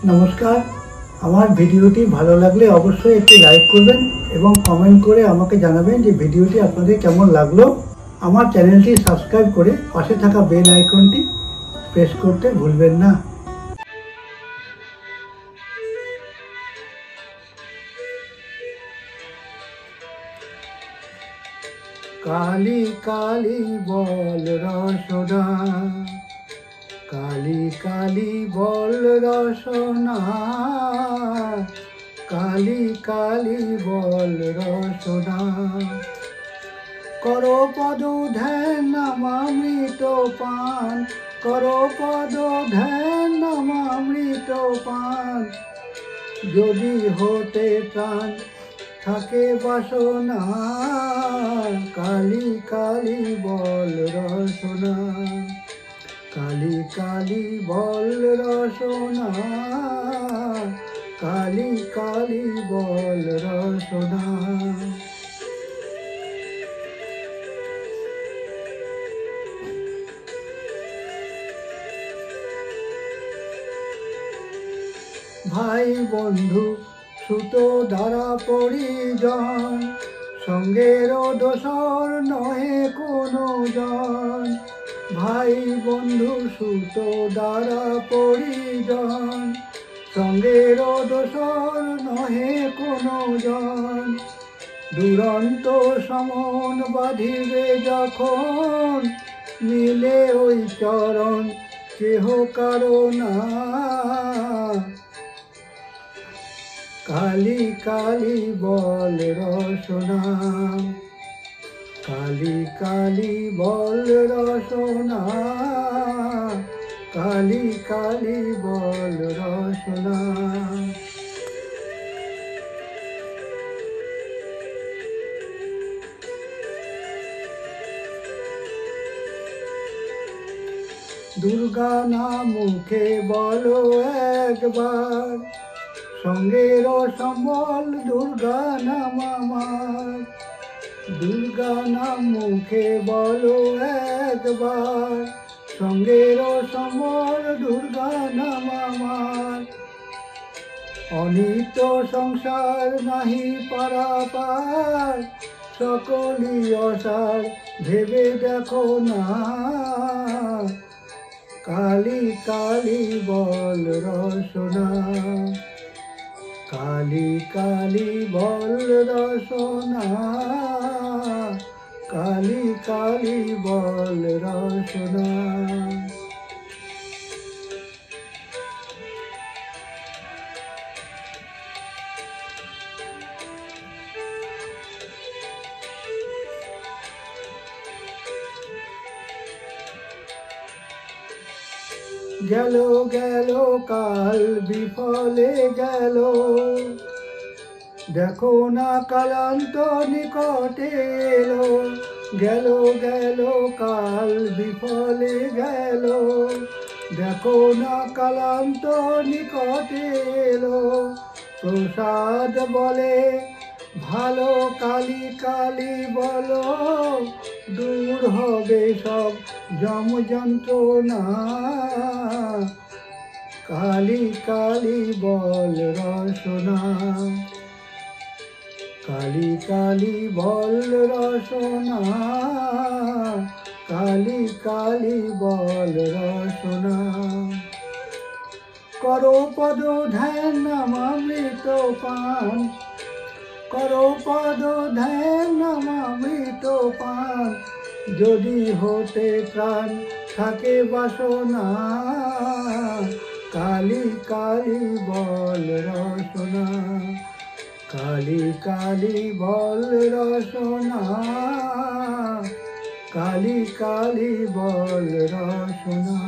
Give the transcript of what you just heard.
নমস্কার। আমার ভিডিওটি ভালো লাগলে অবশ্যই একটি লাইক করবেন এবং কমেন্ট করে আমাকে জানাবেন যে ভিডিওটি আপনাদের কেমন লাগলো। আমার চ্যানেলটি সাবস্ক্রাইব করে পাশে থাকা বেল আইকনটি প্রেস করতে ভুলবেন না। কালী কালী বল রসনা, কালী কালী বল রসনা, কালী কালী বল রসনা। করো পদ ধ্যান নামামৃত পান, করো পদ ধ্যান নামামৃত পান। যদি হতে প্রাণ থাকে বাসনা, কালী কালী বল রসনা, কালী কালী বল রসনা, কালী কালী বল রসনা। ভাই বন্ধু সুত দ্বারা পরিজন, সঙ্গের দোসর নহে কোনো জন। ভাই বন্ধু সুত দ্বারা পরিজন, সঙ্গের দোসর নহে কোনো জন। দুরন্ত সমন বাঁধিবে যখন, মিলে ওই চরণ কেহ কারো না। কালী কালী বল রসনা, কালী কালী বল রসনা, কালী কালী বল রসনা। দুর্গা নাম মুখে বলো একবার, সঙ্গের সম্বল দুর্গা নাম আমার। দুর্গা নাম মুখে বলো একবার, সঙ্গের সম্বল দুর্গা নাম আমার। অনিত্য সংসার নাহি পারাপার, সকলই অসার ভেবে দেখো না। কালী কালী বল রসনা, কালী কালী বল রসনা, কালী কালী বল রসনা। গেল গেল কাল বিফলে গেল, দেখো না কালান্ত নিকটে এলো। গেল গেল কাল বিফলে গেল, দেখো না কালান্ত নিকটে এলো। প্রসাদ বলে ভালো কালী কালী বলো, দূর হবে সব যম যন্ত্রণা। কালী কালী বল রসনা, কালী কালী বল রসনা, কালী কালী বল রসনা। করো পদ ধ্যান নামামৃত পান, করো পদ ধ্যান নামামৃত পান। যদি হতে প্রাণ থাকে বাসনা, কালী কালী বল রসনা, কালী কালী বল রসনা, কালী কালী বল রসনা।